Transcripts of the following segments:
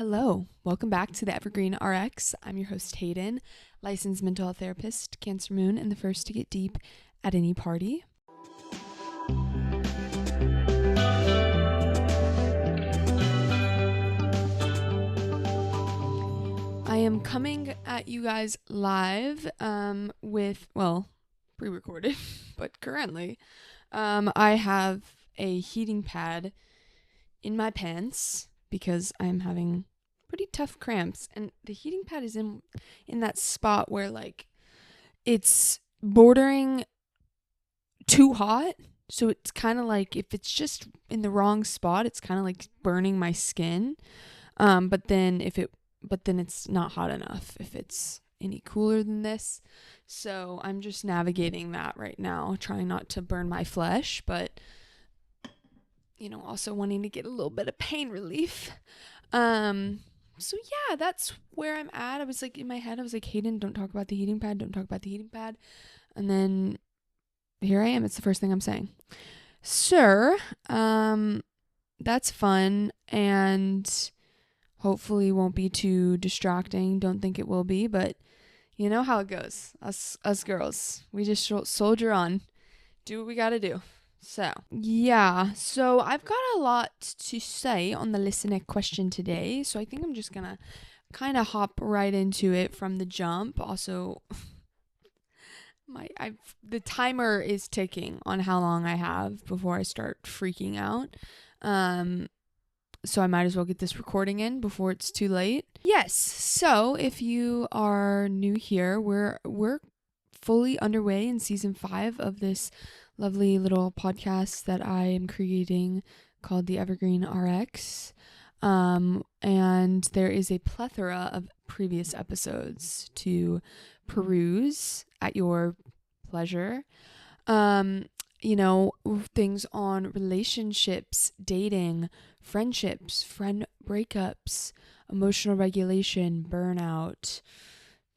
Hello, welcome back to the Evergreen RX. I'm your host Hayden, licensed mental health therapist, Cancer Moon, and the first to get deep at any party. I am coming at you guys live with, pre-recorded, but currently I have a heating pad in my pants because I'm having pretty tough cramps, and the heating pad is in that spot where like it's bordering too hot, so it's kind of like if it's just in the wrong spot, it's kind of like burning my skin. But then it's not hot enough if it's any cooler than this. So I'm just navigating that right now, trying not to burn my flesh, but also wanting to get a little bit of pain relief. So yeah, that's where I'm at. I was like, in my head, I was like, Hayden, don't talk about the heating pad. Don't talk about the heating pad. And then here I am. It's the first thing I'm saying. Sure. That's fun and hopefully won't be too distracting. Don't think it will be, but you know how it goes. Us girls, we just soldier on, do what we gotta do. So I've got a lot to say on the listener question today. So I think I'm just gonna kind of hop right into it from the jump. Also, the timer is ticking on how long I have before I start freaking out. So I might as well get this recording in before it's too late. Yes. So if you are new here, we're fully underway in season 5 of this lovely little podcast that I am creating called the Evergreen RX. And there is a plethora of previous episodes to peruse at your pleasure. Things on relationships, dating, friendships, friend breakups, emotional regulation, burnout,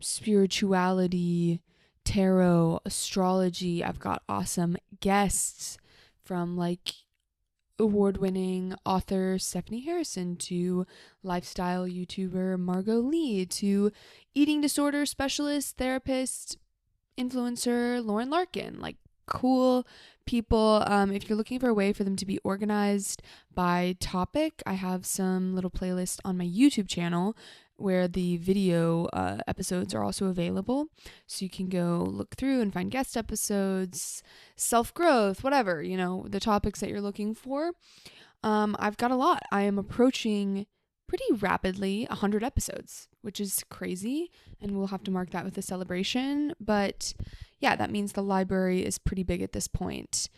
spirituality, tarot, astrology. I've got awesome guests from like award-winning author Stephanie Harrison to lifestyle YouTuber Margot Lee to eating disorder specialist, therapist, influencer Lauren Larkin. Like cool people. If you're looking for a way for them to be organized by topic, I have some little playlists on my YouTube channel where the video episodes are also available. So you can go look through and find guest episodes, self-growth, whatever, the topics that you're looking for. I've got a lot. I am approaching pretty rapidly 100 episodes, which is crazy, and we'll have to mark that with a celebration. But yeah, that means the library is pretty big at this point.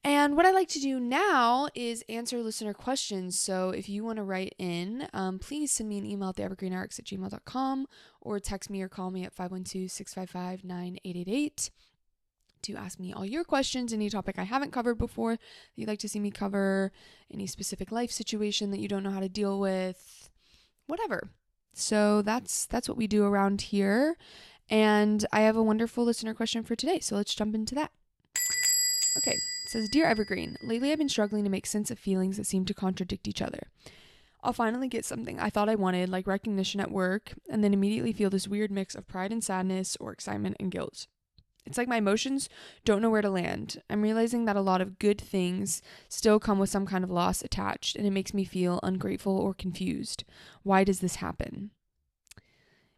And what I like to do now is answer listener questions. So if you want to write in, please send me an email at theevergreenrx@gmail.com or text me or call me at 512-655-9888 to ask me all your questions, any topic I haven't covered before that you'd like to see me cover, any specific life situation that you don't know how to deal with, whatever. So that's what we do around here. And I have a wonderful listener question for today. So let's jump into that. Okay. It says, Dear Evergreen, lately I've been struggling to make sense of feelings that seem to contradict each other. I'll finally get something I thought I wanted, like recognition at work, and then immediately feel this weird mix of pride and sadness or excitement and guilt. It's like my emotions don't know where to land. I'm realizing that a lot of good things still come with some kind of loss attached, and it makes me feel ungrateful or confused. Why does this happen?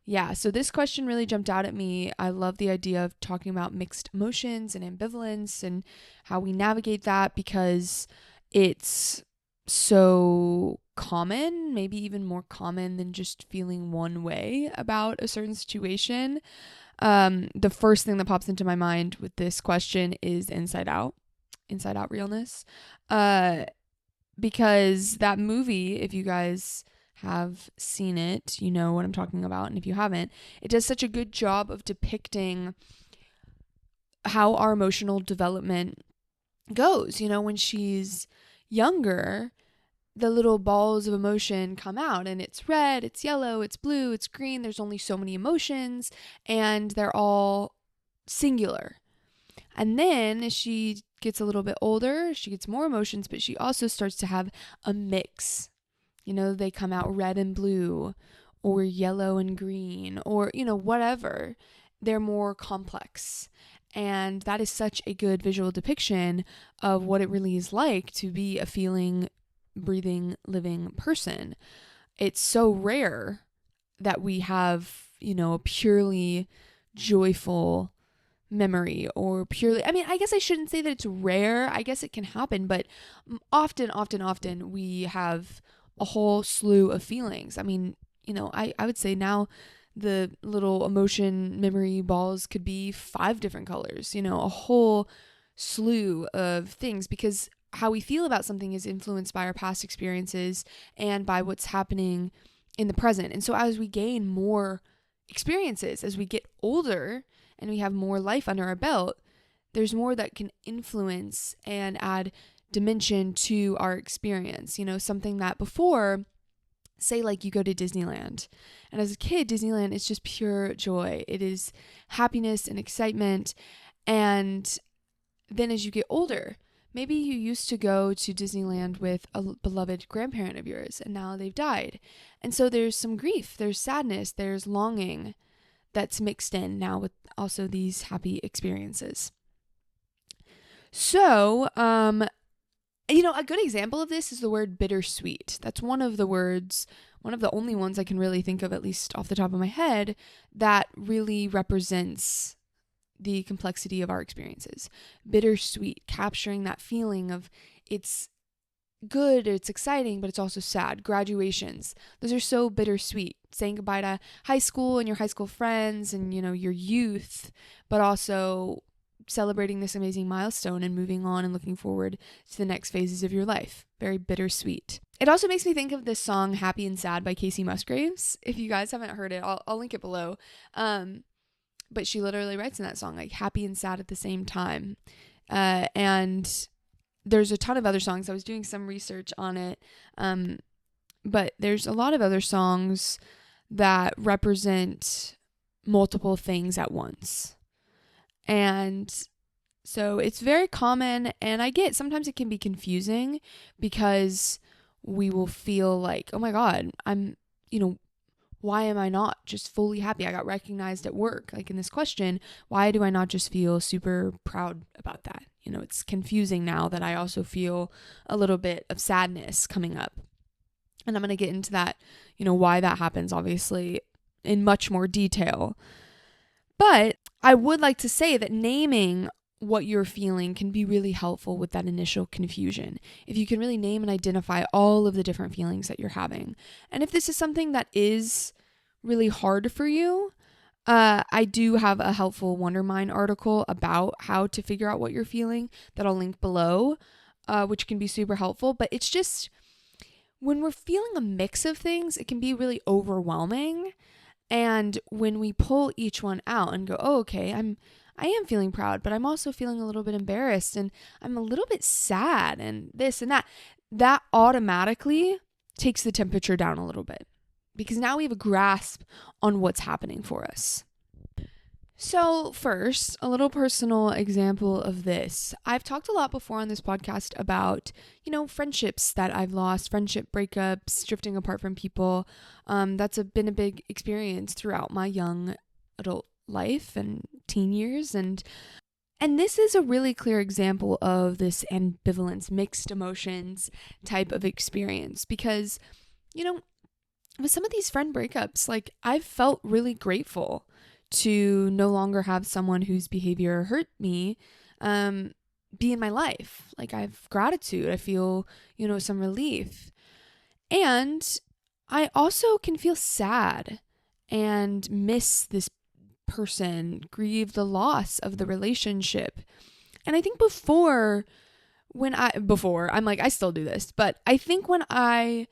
Yeah, so this question really jumped out at me. I love the idea of talking about mixed emotions and ambivalence and how we navigate that because it's so common, maybe even more common than just feeling one way about a certain situation. The first thing that pops into my mind with this question is Inside Out realness. Because that movie, if you guys have seen it, you know what I'm talking about. And if you haven't, it does such a good job of depicting how our emotional development goes. When she's younger, the little balls of emotion come out and it's red, it's yellow, it's blue, it's green. There's only so many emotions and they're all singular. And then as she gets a little bit older, she gets more emotions, but she also starts to have a mix They come out red and blue or yellow and green or, whatever. They're more complex. And that is such a good visual depiction of what it really is like to be a feeling, breathing, living person. It's so rare that we have, a purely joyful memory or purely, I guess I shouldn't say that it's rare. I guess it can happen, but often we have a whole slew of feelings. I would say now the little emotion memory balls could be 5 different colors, a whole slew of things, because how we feel about something is influenced by our past experiences and by what's happening in the present. And so as we gain more experiences, as we get older and we have more life under our belt, there's more that can influence and add dimension to our experience. Something that before, say like you go to Disneyland, and as a kid, Disneyland is just pure joy. It is happiness and excitement. And then as you get older, maybe you used to go to Disneyland with a beloved grandparent of yours, and now they've died. And so there's some grief, there's sadness, there's longing that's mixed in now with also these happy experiences. So, a good example of this is the word bittersweet. That's one of the only ones I can really think of, at least off the top of my head, that really represents the complexity of our experiences. Bittersweet, capturing that feeling of it's good, it's exciting, but it's also sad. Graduations, those are so bittersweet. Saying goodbye to high school and your high school friends and, your youth, but also celebrating this amazing milestone and moving on and looking forward to the next phases of your life. Very bittersweet. It also makes me think of this song Happy and Sad by Casey Musgraves. If you guys haven't heard it, I'll link it below. But she literally writes in that song like happy and sad at the same time. And there's a ton of other songs. I was doing some research on it. But there's a lot of other songs that represent multiple things at once. And so it's very common, and I get sometimes it can be confusing because we will feel like, oh my God, why am I not just fully happy? I got recognized at work. Like in this question, why do I not just feel super proud about that? It's confusing now that I also feel a little bit of sadness coming up. And I'm going to get into that, why that happens, obviously, in much more detail. But I would like to say that naming what you're feeling can be really helpful with that initial confusion. If you can really name and identify all of the different feelings that you're having. And if this is something that is really hard for you, I do have a helpful Wondermind article about how to figure out what you're feeling that I'll link below, which can be super helpful. But it's just, when we're feeling a mix of things, it can be really overwhelming. And when we pull each one out and go, oh, okay, I am feeling proud, but I'm also feeling a little bit embarrassed and I'm a little bit sad and this and that automatically takes the temperature down a little bit, because now we have a grasp on what's happening for us. So first, a little personal example of this. I've talked a lot before on this podcast about, friendships that I've lost, friendship breakups, drifting apart from people. That's been a big experience throughout my young adult life and teen years. And this is a really clear example of this ambivalence, mixed emotions type of experience, because, with some of these friend breakups, like I've felt really grateful to no longer have someone whose behavior hurt me be in my life. Like I have gratitude. I feel, some relief. And I also can feel sad and miss this person, grieve the loss of the relationship. And I think I'm like, I still do this, but I think when I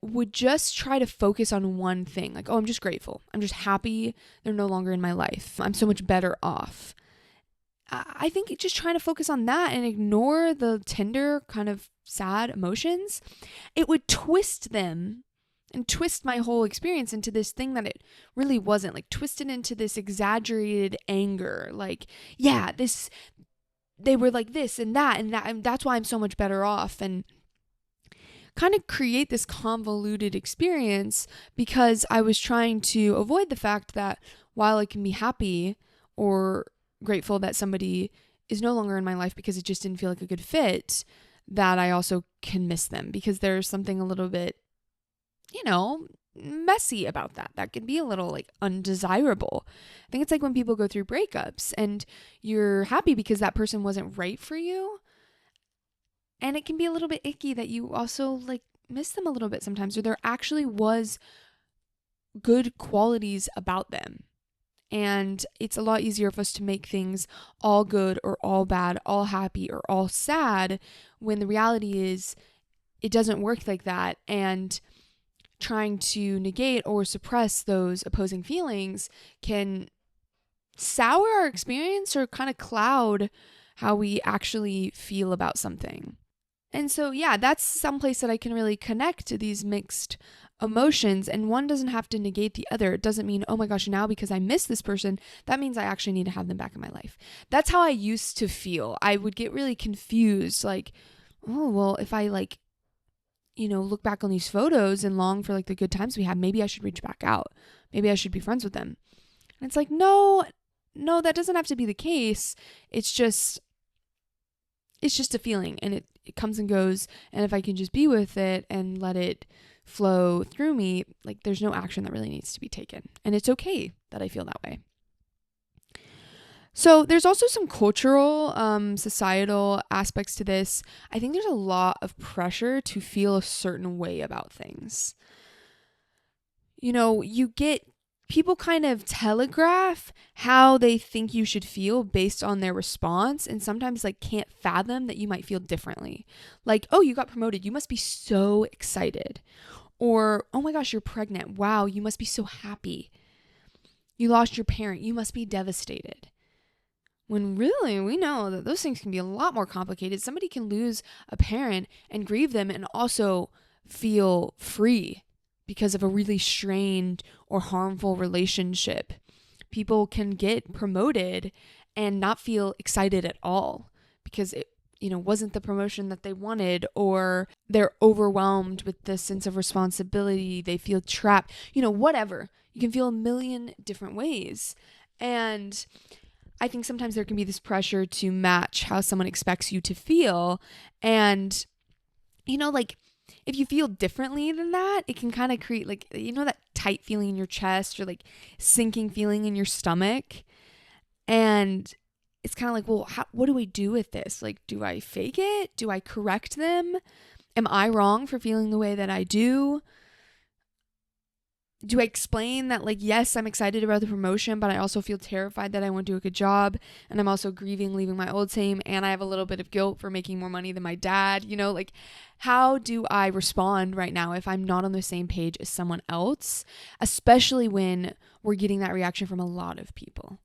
would just try to focus on one thing, like, oh, I'm just grateful, I'm just happy they're no longer in my life, I'm so much better off. I think just trying to focus on that and ignore the tender kind of sad emotions, it would twist them and twist my whole experience into this thing that it really wasn't, like twist it into this exaggerated anger, like, yeah, they were like this and that, and that's why I'm so much better off. And kind of create this convoluted experience because I was trying to avoid the fact that while I can be happy or grateful that somebody is no longer in my life because it just didn't feel like a good fit, that I also can miss them because there's something a little bit, messy about that. That can be a little like undesirable. I think it's like when people go through breakups and you're happy because that person wasn't right for you. And it can be a little bit icky that you also like miss them a little bit sometimes, or there actually was good qualities about them. And it's a lot easier for us to make things all good or all bad, all happy or all sad, when the reality is it doesn't work like that. And trying to negate or suppress those opposing feelings can sour our experience or kind of cloud how we actually feel about something. And so, yeah, that's some place that I can really connect to these mixed emotions, and one doesn't have to negate the other. It doesn't mean, oh my gosh, now because I miss this person, that means I actually need to have them back in my life. That's how I used to feel. I would get really confused, like, oh, well, if I look back on these photos and long for like the good times we had, maybe I should reach back out. Maybe I should be friends with them. And it's like, no, that doesn't have to be the case. It's just a feeling, and it comes and goes. And if I can just be with it and let it flow through me, like there's no action that really needs to be taken. And it's okay that I feel that way. So there's also some cultural, societal aspects to this. I think there's a lot of pressure to feel a certain way about things. You get people kind of telegraph how they think you should feel based on their response, and sometimes like can't fathom that you might feel differently. Like, oh, you got promoted, you must be so excited. Or, oh my gosh, you're pregnant. Wow, you must be so happy. You lost your parent, you must be devastated. When really we know that those things can be a lot more complicated. Somebody can lose a parent and grieve them and also feel free because of a really strained or harmful relationship. People can get promoted and not feel excited at all because it wasn't the promotion that they wanted, or they're overwhelmed with this sense of responsibility. They feel trapped, whatever. You can feel a million different ways. And I think sometimes there can be this pressure to match how someone expects you to feel. And, if you feel differently than that, it can kind of create that tight feeling in your chest or like sinking feeling in your stomach. And it's kind of like, well, what do I do with this? Like, do I fake it? Do I correct them? Am I wrong for feeling the way that I do? Do I explain that, like, yes, I'm excited about the promotion, but I also feel terrified that I won't do a good job, and I'm also grieving leaving my old team, and I have a little bit of guilt for making more money than my dad? How do I respond right now if I'm not on the same page as someone else, especially when we're getting that reaction from a lot of people?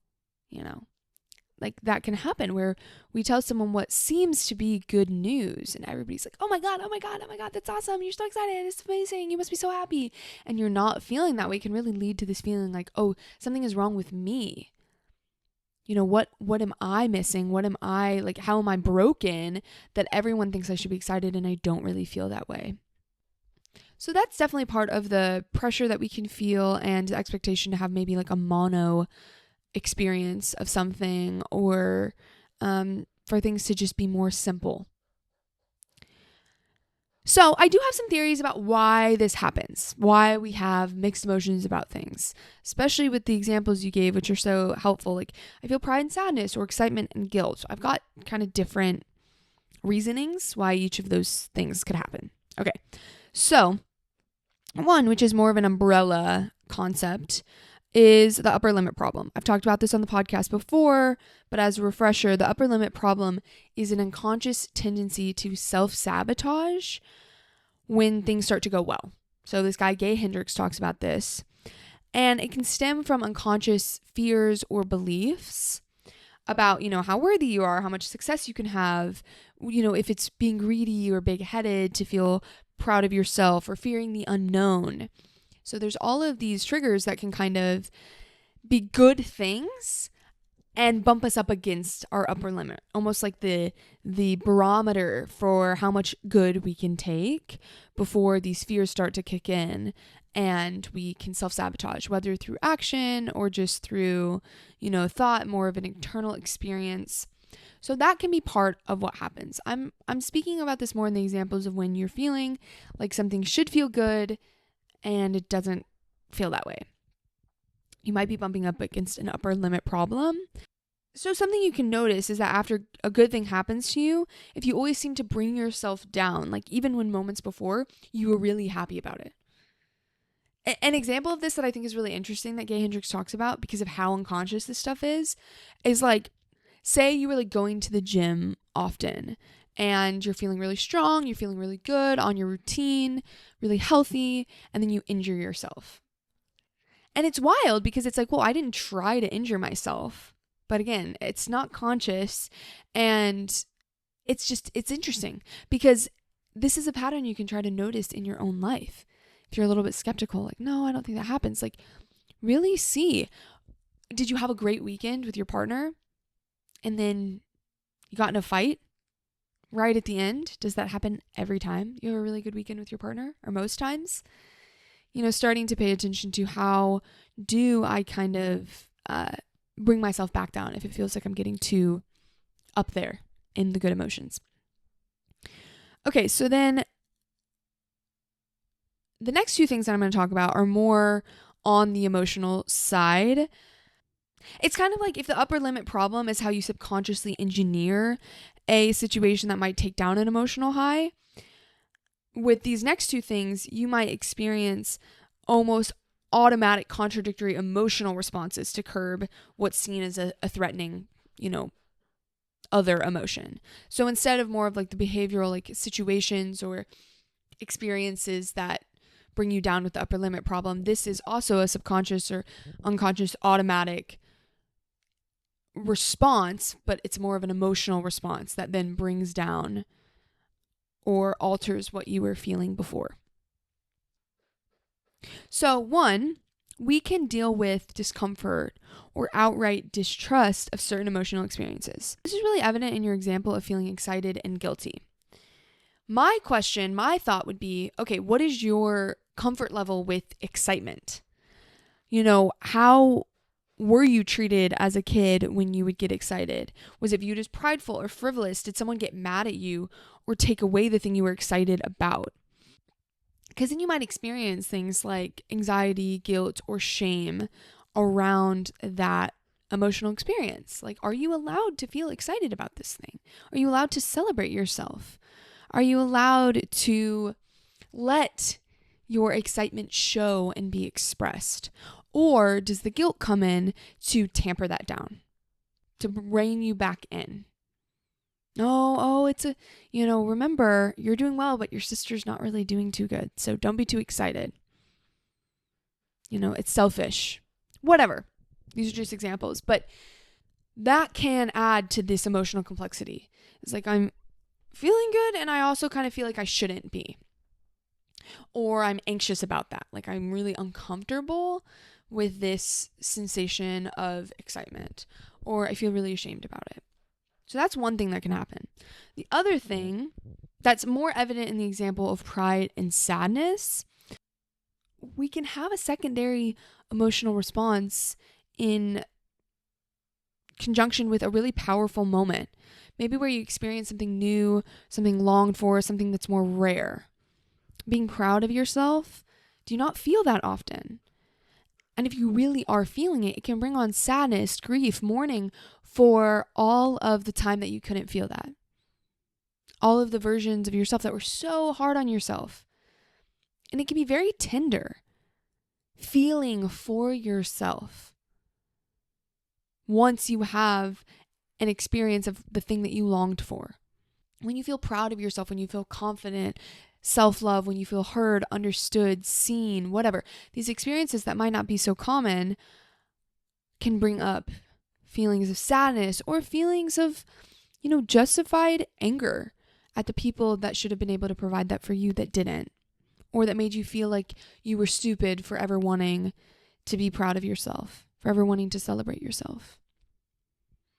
Like that can happen where we tell someone what seems to be good news and everybody's like, oh my God, that's awesome. You're so excited. It's amazing. You must be so happy. And you're not feeling that way. It can really lead to this feeling like, oh, something is wrong with me. What am I missing? What am I like? How am I broken that everyone thinks I should be excited and I don't really feel that way? So that's definitely part of the pressure that we can feel and the expectation to have maybe like a mono experience of something, or for things to just be more simple. So I do have some theories about why this happens, why we have mixed emotions about things, especially with the examples you gave, which are so helpful. Like I feel pride and sadness, or excitement and guilt. I've got kind of different reasonings why each of those things could happen. Okay, so one, which is more of an umbrella concept, is the upper limit problem. I've talked about this on the podcast before, but as a refresher, the upper limit problem is an unconscious tendency to self-sabotage when things start to go well. So this guy, Gay Hendricks, talks about this. And it can stem from unconscious fears or beliefs about, how worthy you are, how much success you can have, if it's being greedy or big-headed to feel proud of yourself, or fearing the unknown. So there's all of these triggers that can kind of be good things, and bump us up against our upper limit, almost like the barometer for how much good we can take before these fears start to kick in and we can self-sabotage, whether through action or just through, thought, more of an internal experience. So that can be part of what happens. I'm speaking about this more in the examples of when you're feeling like something should feel good and it doesn't feel that way. You might be bumping up against an upper limit problem. So something you can notice is that after a good thing happens to you, if you always seem to bring yourself down, like even when moments before you were really happy about it. An example of this that I think is really interesting that Gay Hendricks talks about because of how unconscious this stuff is like, say you were like going to the gym often and you're feeling really strong, you're feeling really good on your routine, really healthy, and then you injure yourself. And it's wild because it's like, well, I didn't try to injure myself. But again, it's not conscious, and it's interesting because this is a pattern you can try to notice in your own life. If you're a little bit skeptical, like, no, I don't think that happens. Like, really see, did you have a great weekend with your partner and then you got in a fight right at the end? Does that happen every time you have a really good weekend with your partner, or most times? Starting to pay attention to how do I kind of bring myself back down if it feels like I'm getting too up there in the good emotions. Okay, so then the next two things that I'm going to talk about are more on the emotional side. It's kind of like if the upper limit problem is how you subconsciously engineer a situation that might take down an emotional high. With these next two things, you might experience almost automatic contradictory emotional responses to curb what's seen as a threatening, other emotion. So instead of more of like the behavioral like situations or experiences that bring you down with the upper limit problem, this is also a subconscious or unconscious automatic response, but it's more of an emotional response that then brings down or alters what you were feeling before. So, one, we can deal with discomfort or outright distrust of certain emotional experiences. This is really evident in your example of feeling excited and guilty. My thought would be, okay, what is your comfort level with excitement? How were you treated as a kid when you would get excited? Was it viewed as prideful or frivolous? Did someone get mad at you or take away the thing you were excited about? Because then you might experience things like anxiety, guilt, or shame around that emotional experience. Like, are you allowed to feel excited about this thing? Are you allowed to celebrate yourself? Are you allowed to let your excitement show and be expressed? Or does the guilt come in to tamper that down, to rein you back in? It's remember, you're doing well, but your sister's not really doing too good. So don't be too excited. It's selfish. Whatever. These are just examples. But that can add to this emotional complexity. It's like, I'm feeling good and I also kind of feel like I shouldn't be. Or I'm anxious about that. Like, I'm really uncomfortable with this sensation of excitement. Or I feel really ashamed about it. So that's one thing that can happen. The other thing that's more evident in the example of pride and sadness, we can have a secondary emotional response in conjunction with a really powerful moment. Maybe where you experience something new, something longed for, something that's more rare. Being proud of yourself, do you not feel that often? And if you really are feeling it, it can bring on sadness, grief, mourning for all of the time that you couldn't feel that. All of the versions of yourself that were so hard on yourself. And it can be very tender. Feeling for yourself. Once you have an experience of the thing that you longed for. When you feel proud of yourself, when you feel confident, self-love, when you feel heard, understood, seen, whatever. These experiences that might not be so common can bring up feelings of sadness or feelings of, justified anger at the people that should have been able to provide that for you that didn't, or that made you feel like you were stupid for ever wanting to be proud of yourself, for ever wanting to celebrate yourself.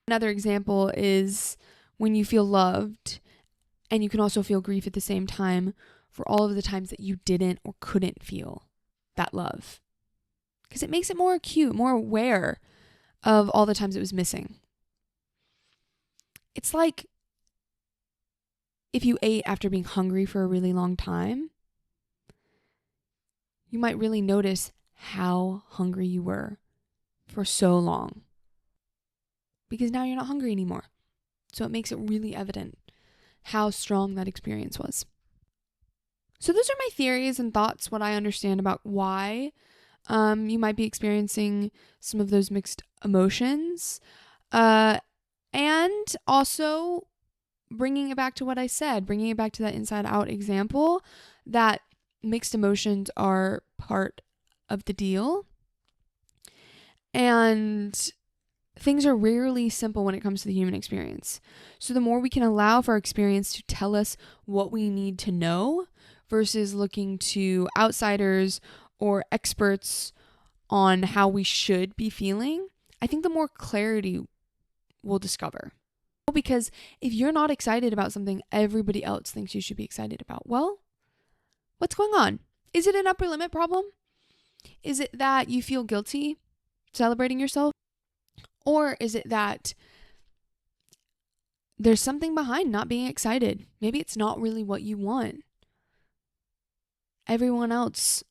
Another example is when you feel loved, and you can also feel grief at the same time for all of the times that you didn't or couldn't feel that love. Because it makes it more acute, more aware of all the times it was missing. It's like if you ate after being hungry for a really long time, you might really notice how hungry you were for so long. Because now you're not hungry anymore. So it makes it really evident how strong that experience was. So those are my theories and thoughts, what I understand about why you might be experiencing some of those mixed emotions. And also bringing it back to what I said, bringing it back to that inside out example, that mixed emotions are part of the deal. And things are rarely simple when it comes to the human experience. So the more we can allow for our experience to tell us what we need to know versus looking to outsiders or experts on how we should be feeling, I think the more clarity we'll discover. Because if you're not excited about something everybody else thinks you should be excited about, well, what's going on? Is it an upper limit problem? Is it that you feel guilty celebrating yourself? Or is it that there's something behind not being excited? Maybe it's not really what you want. Everyone else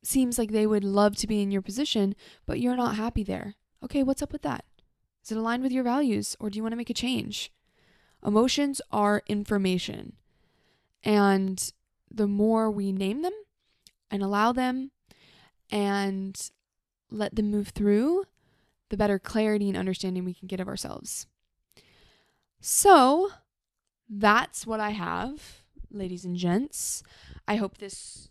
seems like they would love to be in your position, but you're not happy there. Okay, what's up with that? Is it aligned with your values, or do you want to make a change? Emotions are information. And the more we name them and allow them and let them move through, the better clarity and understanding we can get of ourselves. So that's what I have, ladies and gents. I hope this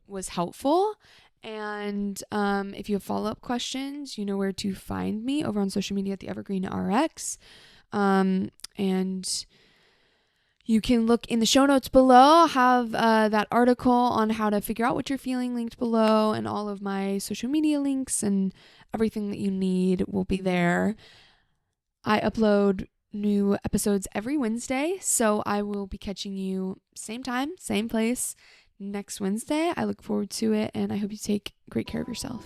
was helpful. And if you have follow-up questions, you know where to find me over on social media at the Evergreen RX. And you can look in the show notes below. I'll have that article on how to figure out what you're feeling linked below, and all of my social media links and everything that you need will be there. I upload new episodes every Wednesday, so I will be catching you same time, same place next Wednesday. I look forward to it, and I hope you take great care of yourself.